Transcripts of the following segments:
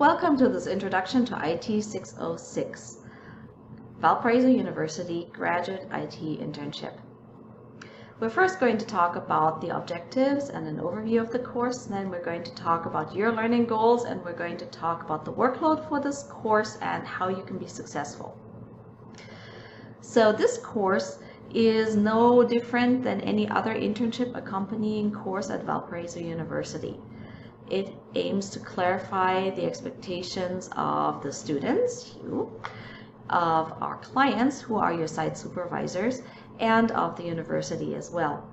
Welcome to this Introduction to IT 606, Valparaiso University Graduate IT Internship. We're first going to talk about the objectives and an overview of the course, and then we're going to talk about your learning goals, and we're going to talk about the workload for this course and how you can be successful. So this course is no different than any other internship accompanying course at Valparaiso University. It aims to clarify the expectations of the students, of our clients, who are your site supervisors, and of the university as well.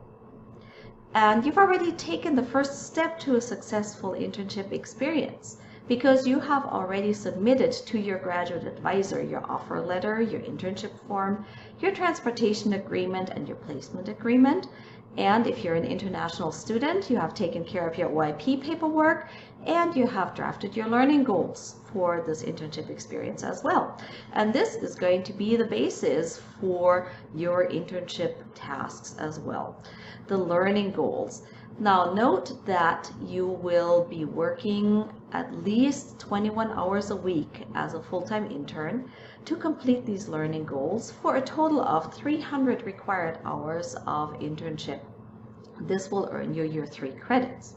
And you've already taken the first step to a successful internship experience because you have already submitted to your graduate advisor your offer letter, your internship form, your transportation agreement, and your placement agreement. And if you're an international student, you have taken care of your OIP paperwork and you have drafted your learning goals for this internship experience as well. And this is going to be the basis for your internship tasks as well. The learning goals. Now note that you will be working at least 21 hours a week as a full-time intern to complete these learning goals for a total of 300 required hours of internship. This will earn you your 3 credits.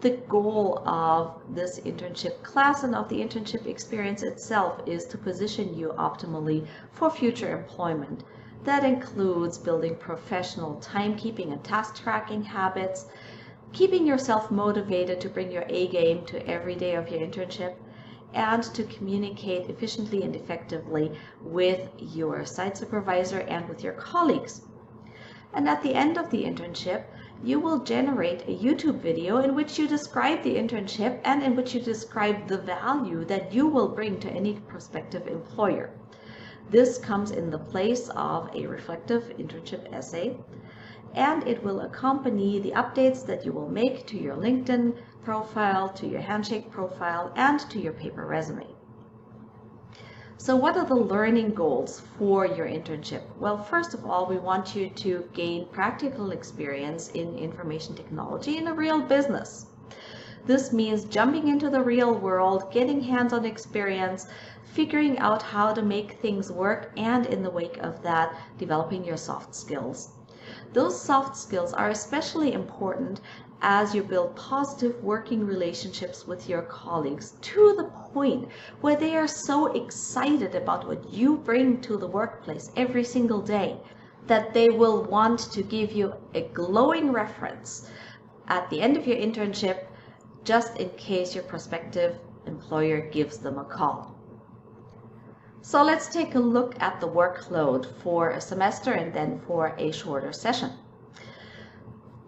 The goal of this internship class and of the internship experience itself is to position you optimally for future employment. That includes building professional timekeeping and task tracking habits, keeping yourself motivated to bring your A game to every day of your internship, and to communicate efficiently and effectively with your site supervisor and with your colleagues. And at the end of the internship, you will generate a YouTube video in which you describe the internship and in which you describe the value that you will bring to any prospective employer. This comes in the place of a reflective internship essay, and it will accompany the updates that you will make to your LinkedIn profile, to your Handshake profile, and to your paper resume. So what are the learning goals for your internship? Well, first of all, we want you to gain practical experience in information technology in a real business. This means jumping into the real world, getting hands-on experience, figuring out how to make things work, and in the wake of that, developing your soft skills. Those soft skills are especially important as you build positive working relationships with your colleagues to the point where they are so excited about what you bring to the workplace every single day that they will want to give you a glowing reference at the end of your internship, just in case your prospective employer gives them a call. So let's take a look at the workload for a semester and then for a shorter session.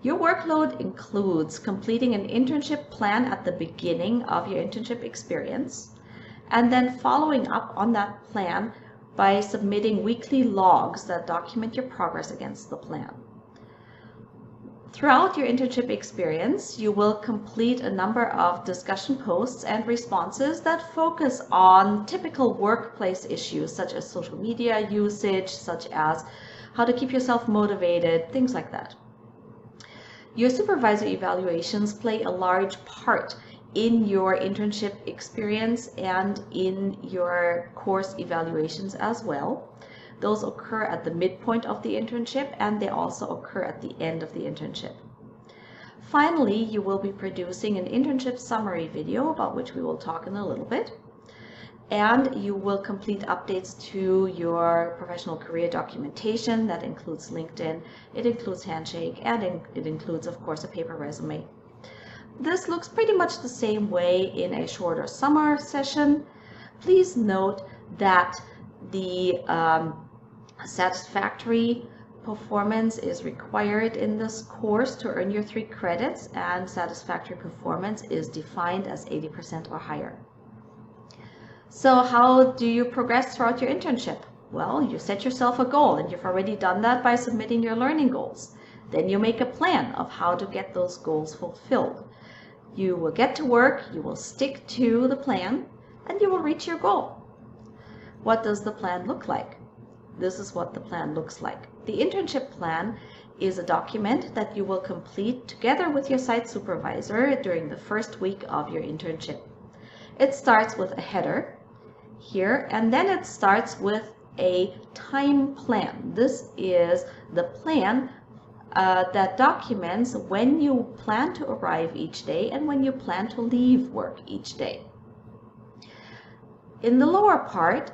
Your workload includes completing an internship plan at the beginning of your internship experience, and then following up on that plan by submitting weekly logs that document your progress against the plan. Throughout your internship experience, you will complete a number of discussion posts and responses that focus on typical workplace issues such as social media usage, such as how to keep yourself motivated, things like that. Your supervisor evaluations play a large part in your internship experience and in your course evaluations as well. Those occur at the midpoint of the internship, and they also occur at the end of the internship. Finally, you will be producing an internship summary video, about which we will talk in a little bit. And you will complete updates to your professional career documentation. That includes LinkedIn, it includes Handshake, and it includes, of course, a paper resume. This looks pretty much the same way in a shorter summer session. Please note that the satisfactory performance is required in this course to earn your 3 credits, and satisfactory performance is defined as 80% or higher. So how do you progress throughout your internship? Well, you set yourself a goal, and you've already done that by submitting your learning goals. Then you make a plan of how to get those goals fulfilled. You will get to work, you will stick to the plan, and you will reach your goal. What does the plan look like? This is what the plan looks like. The internship plan is a document that you will complete together with your site supervisor during the first week of your internship. It starts with a header here, and then it starts with a time plan. This is the plan that documents when you plan to arrive each day and when you plan to leave work each day. In the lower part,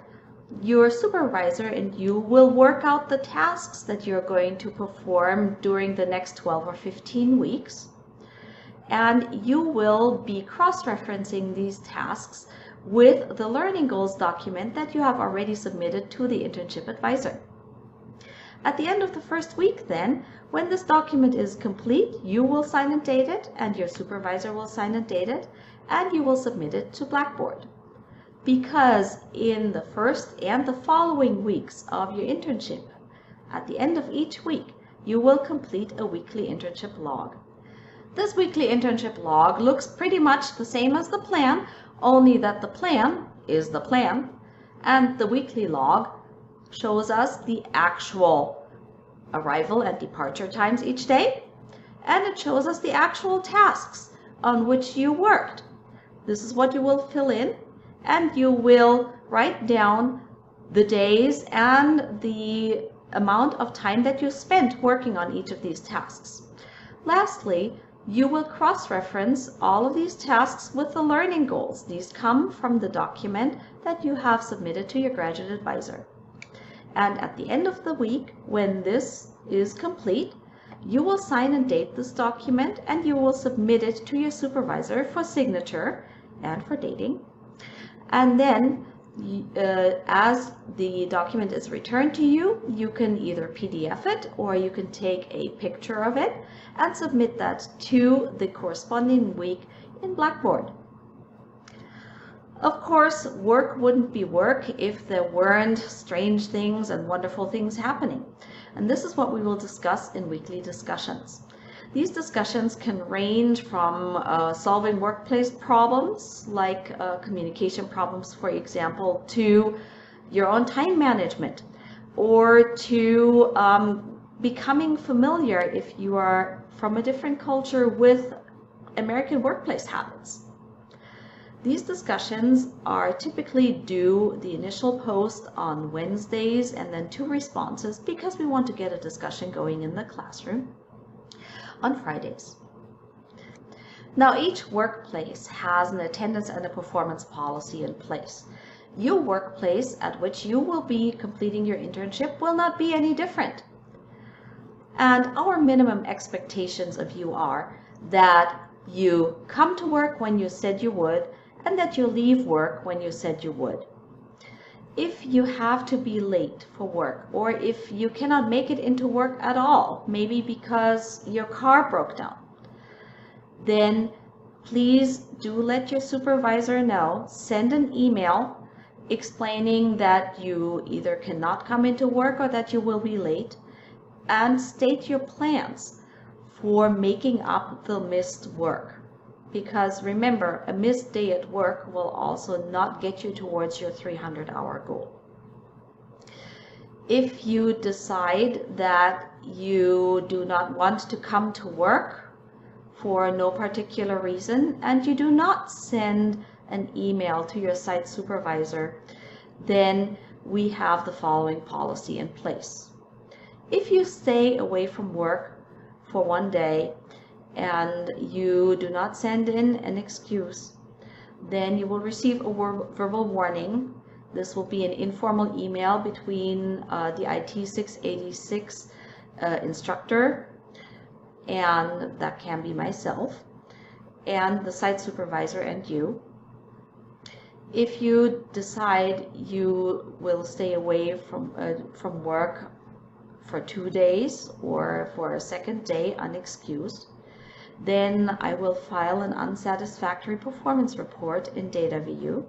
your supervisor and you will work out the tasks that you're going to perform during the next 12 or 15 weeks. And you will be cross-referencing these tasks with the learning goals document that you have already submitted to the internship advisor. At the end of the first week then, when this document is complete, you will sign and date it, and your supervisor will sign and date it, and you will submit it to Blackboard. Because in the first and the following weeks of your internship, at the end of each week, you will complete a weekly internship log. This weekly internship log looks pretty much the same as the plan, only that the plan is the plan, and the weekly log shows us the actual arrival and departure times each day, and it shows us the actual tasks on which you worked. This is what you will fill in, and you will write down the days and the amount of time that you spent working on each of these tasks. Lastly, you will cross-reference all of these tasks with the learning goals. These come from the document that you have submitted to your graduate advisor. And at the end of the week, when this is complete, you will sign and date this document, and you will submit it to your supervisor for signature and for dating. And then as the document is returned to you, you can either PDF it or you can take a picture of it and submit that to the corresponding week in Blackboard. Of course, work wouldn't be work if there weren't strange things and wonderful things happening. And this is what we will discuss in weekly discussions. These discussions can range from solving workplace problems, like communication problems, for example, to your own time management, or to becoming familiar, if you are from a different culture, with American workplace habits. These discussions are typically due the initial post on Wednesdays and then 2 responses, because we want to get a discussion going in the classroom on Fridays. Now, each workplace has an attendance and a performance policy in place. Your workplace at which you will be completing your internship will not be any different. And our minimum expectations of you are that you come to work when you said you would, and that you leave work when you said you would. If you have to be late for work, or if you cannot make it into work at all, maybe because your car broke down, then please do let your supervisor know. Send an email explaining that you either cannot come into work or that you will be late, and state your plans for making up the missed work. Because remember, a missed day at work will also not get you towards your 300-hour goal. If you decide that you do not want to come to work for no particular reason, and you do not send an email to your site supervisor, then we have the following policy in place. If you stay away from work for 1 day and you do not send in an excuse, then you will receive a verbal warning. This will be an informal email between the IT 686 instructor, and that can be myself, and the site supervisor and you. If you decide you will stay away from work for 2 days or for a 2nd day unexcused, then I will file an unsatisfactory performance report in DataView.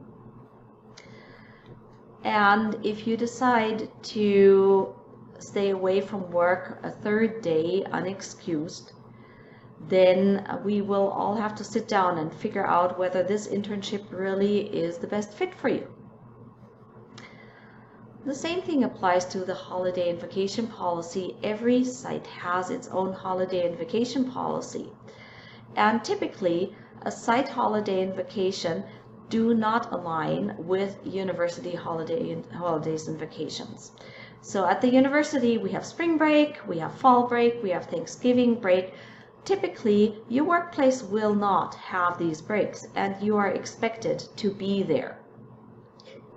And if you decide to stay away from work a 3rd day unexcused, then we will all have to sit down and figure out whether this internship really is the best fit for you. The same thing applies to the holiday and vacation policy. Every site has its own holiday and vacation policy. And typically, a site holiday and vacation do not align with university holidays and vacations. So at the university, we have spring break, we have fall break, we have Thanksgiving break. Typically, your workplace will not have these breaks, and you are expected to be there.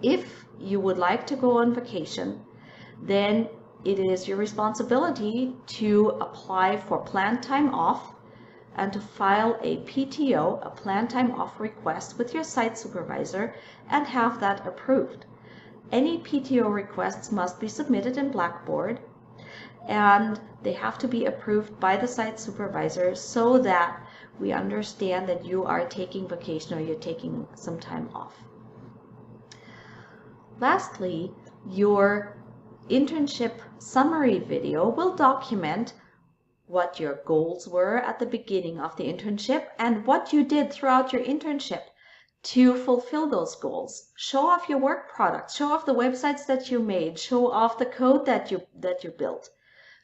If you would like to go on vacation, then it is your responsibility to apply for planned time off and to file a PTO, a planned time off request, with your site supervisor and have that approved. Any PTO requests must be submitted in Blackboard, and they have to be approved by the site supervisor so that we understand that you are taking vacation or you're taking some time off. Lastly, your internship summary video will document what your goals were at the beginning of the internship and what you did throughout your internship to fulfill those goals. Show off your work product, show off the websites that you made, show off the code that you built,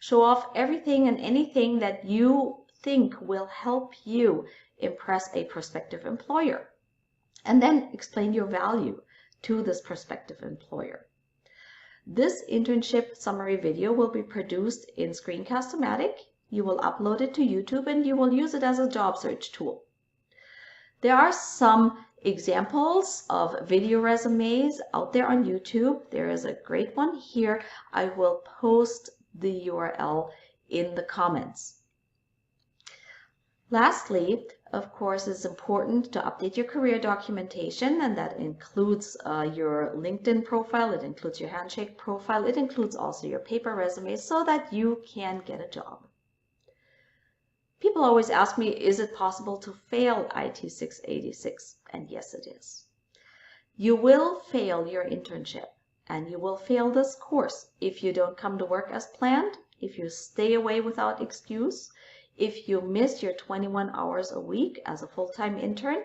show off everything and anything that you think will help you impress a prospective employer. And then explain your value to this prospective employer. This internship summary video will be produced in Screencast-O-Matic. You will upload it to YouTube and you will use it as a job search tool. There are some examples of video resumes out there on YouTube. There is a great one here. I will post the URL in the comments. Lastly, of course, it's important to update your career documentation, and that includes your LinkedIn profile, it includes your Handshake profile, it includes also your paper resume so that you can get a job. People always ask me, is it possible to fail IT 686? And yes, it is. You will fail your internship and you will fail this course if you don't come to work as planned, if you stay away without excuse, if you miss your 21 hours a week as a full-time intern,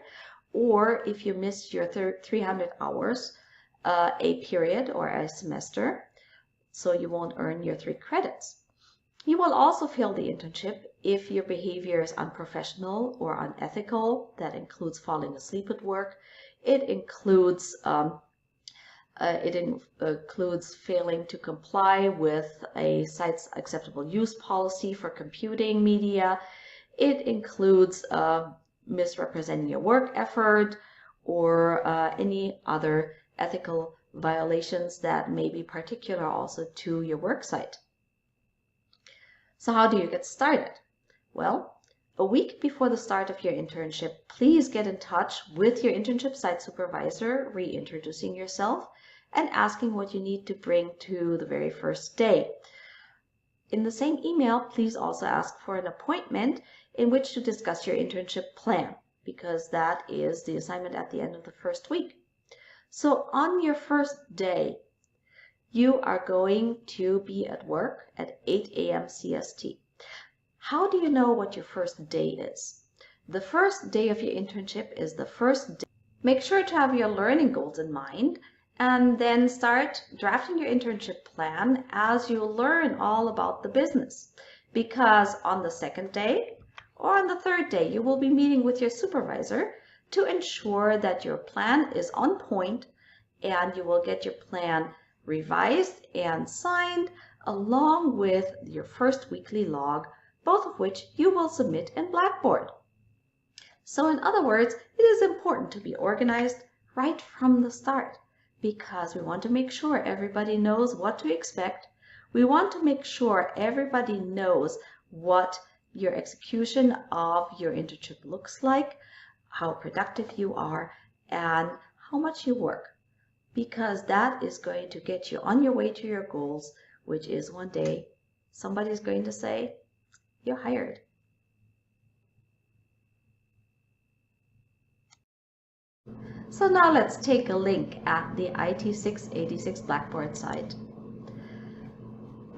or if you miss your 300 hours a period or a semester, so you won't earn your 3 credits. You will also fail the internship if your behavior is unprofessional or unethical. That includes falling asleep at work. It includes failing to comply with a site's acceptable use policy for computing media. It includes misrepresenting your work effort or any other ethical violations that may be particular also to your work site. So how do you get started? Well, a week before the start of your internship, please get in touch with your internship site supervisor, reintroducing yourself and asking what you need to bring to the very first day. In the same email, please also ask for an appointment in which to discuss your internship plan, because that is the assignment at the end of the first week. So on your first day, you are going to be at work at 8 a.m. CST. How do you know what your first day is? The first day of your internship is the first day. Make sure to have your learning goals in mind and then start drafting your internship plan as you learn all about the business. Because on the second day or on the third day, you will be meeting with your supervisor to ensure that your plan is on point, and you will get your plan revised and signed along with your first weekly log, both of which you will submit in Blackboard. So in other words, it is important to be organized right from the start, because we want to make sure everybody knows what to expect. We want to make sure everybody knows what your execution of your internship looks like, how productive you are, and how much you work, because that is going to get you on your way to your goals, which is one day somebody's going to say, you're hired. So now let's take a look at the IT 686 Blackboard site.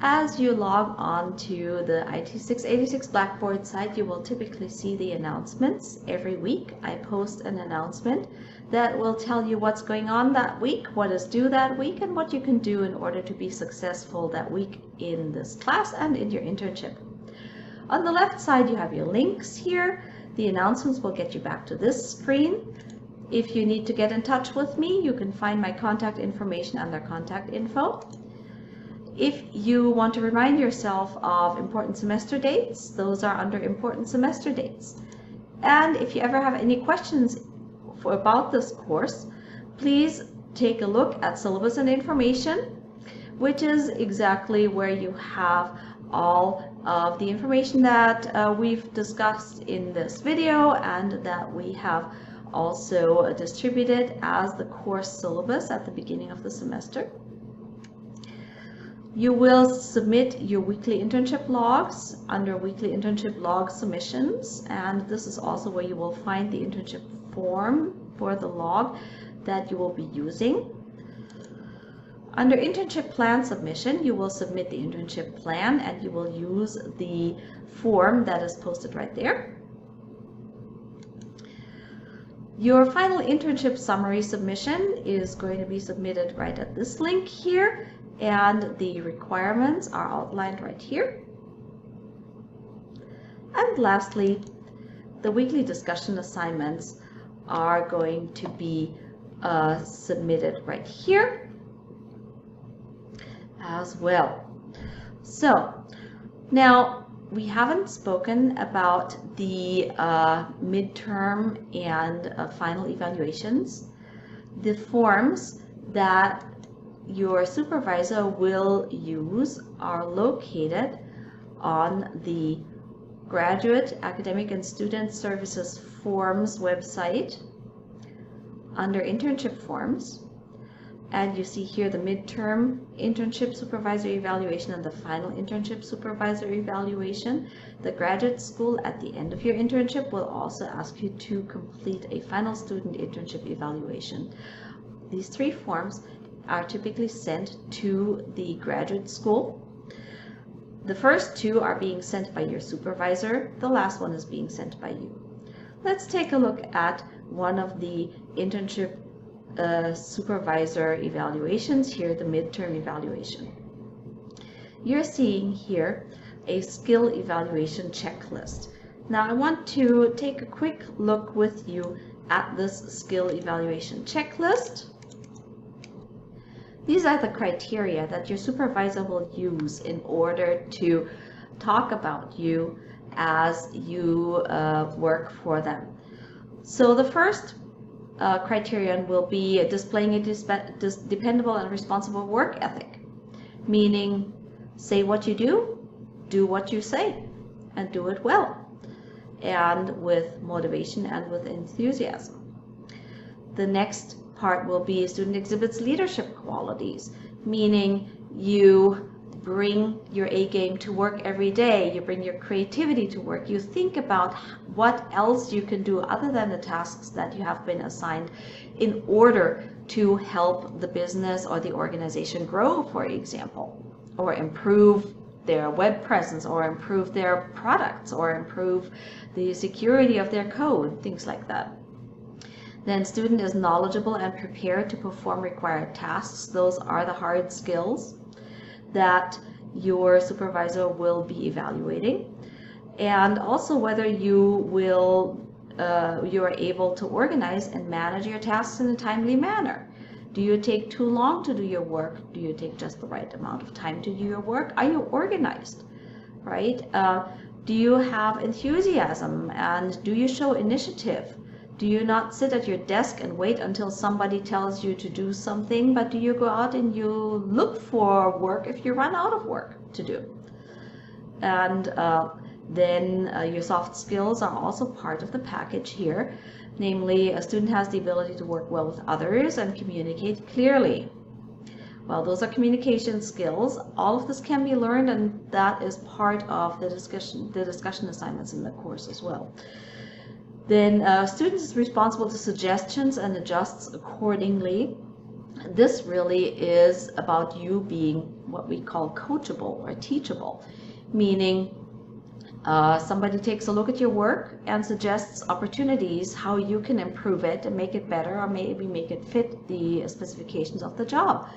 As you log on to the IT 686 Blackboard site, you will typically see the announcements. Every week I post an announcement that will tell you what's going on that week, what is due that week, and what you can do in order to be successful that week in this class and in your internship. On the left side, you have your links here. The announcements will get you back to this screen. If you need to get in touch with me, you can find my contact information under contact info. If you want to remind yourself of important semester dates, those are under important semester dates. And if you ever have any questions about this course, please take a look at syllabus and information, which is exactly where you have all of the information that we've discussed in this video and that we have also distributed as the course syllabus at the beginning of the semester. You will submit your weekly internship logs under weekly internship log submissions, and this is also where you will find the internship form for the log that you will be using. Under internship plan submission, you will submit the internship plan and you will use the form that is posted right there. Your final internship summary submission is going to be submitted right at this link here, and the requirements are outlined right here. And lastly, the weekly discussion assignments are going to be submitted right here as well. So now we haven't spoken about the midterm and final evaluations. The forms that your supervisor will use are located on the Graduate Academic and Student Services Forms website under Internship Forms. And you see here the midterm internship supervisor evaluation and the final internship supervisor evaluation. The graduate school at the end of your internship will also ask you to complete a final student internship evaluation. These three forms are typically sent to the graduate school. The first two are being sent by your supervisor. The last one is being sent by you. Let's take a look at one of the internship supervisor evaluations here, the midterm evaluation. You're seeing here a skill evaluation checklist. Now I want to take a quick look with you at this skill evaluation checklist. These are the criteria that your supervisor will use in order to talk about you as you work for them. So the first criterion will be displaying a dependable and responsible work ethic, meaning say what you do what you say, and do it well, and with motivation and with enthusiasm. The next part will be student exhibits leadership qualities, meaning you bring your A game to work every day, you bring your creativity to work, you think about what else you can do other than the tasks that you have been assigned in order to help the business or the organization grow, for example, or improve their web presence, or improve their products, or improve the security of their code, things like that. Then student is knowledgeable and prepared to perform required tasks. Those are the hard skills that your supervisor will be evaluating, and also whether you are able to organize and manage your tasks in a timely manner. Do you take too long to do your work? Do you take just the right amount of time to do your work? Are you organized, right? Do you have enthusiasm, and do you show initiative? Do you not sit at your desk and wait until somebody tells you to do something, but do you go out and you look for work if you run out of work to do? And then your soft skills are also part of the package here. Namely, a student has the ability to work well with others and communicate clearly. Well, those are communication skills. All of this can be learned, and that is part of the discussion assignments in the course as well. Then student is responsible to suggestions and adjusts accordingly. This really is about you being what we call coachable or teachable, meaning somebody takes a look at your work and suggests opportunities how you can improve it and make it better, or maybe make it fit the specifications of the job.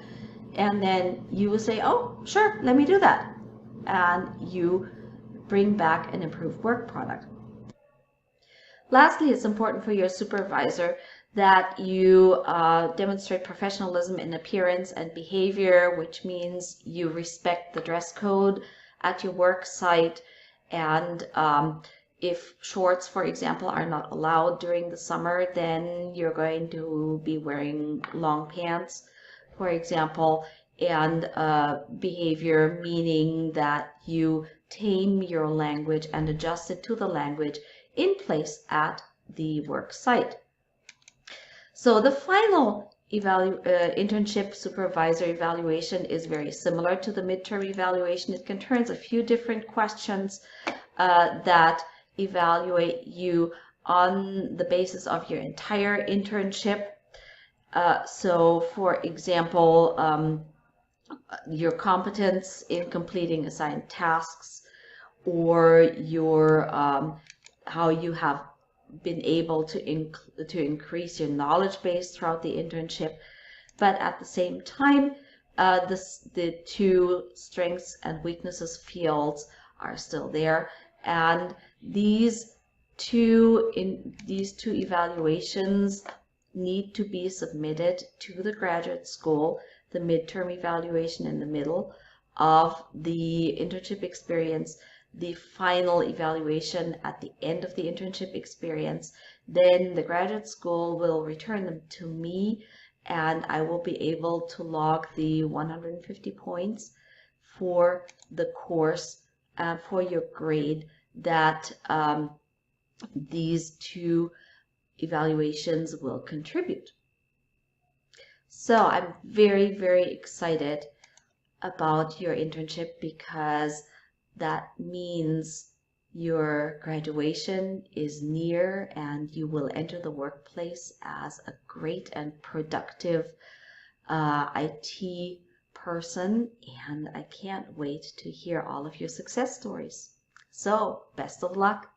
And then you will say, oh, sure, let me do that. And you bring back an improved work product. Lastly, it's important for your supervisor that you demonstrate professionalism in appearance and behavior, which means you respect the dress code at your work site, and if shorts, for example, are not allowed during the summer, then you're going to be wearing long pants, for example, and behavior, meaning that you tame your language and adjust it to the language in place at the work site. So the final internship supervisor evaluation is very similar to the midterm evaluation. It contains a few different questions that evaluate you on the basis of your entire internship. So for example, your competence in completing assigned tasks, or your how you have been able to increase your knowledge base throughout the internship. But at the same time, the two strengths and weaknesses fields are still there, and these two evaluations need to be submitted to the graduate school, the midterm evaluation in the middle of the internship experience, the final evaluation at the end of the internship experience. Then the graduate school will return them to me, and I will be able to log the 150 points for the course for your grade that these two evaluations will contribute. So I'm very, very excited about your internship, because that means your graduation is near and you will enter the workplace as a great and productive IT person, and I can't wait to hear all of your success stories. So, best of luck.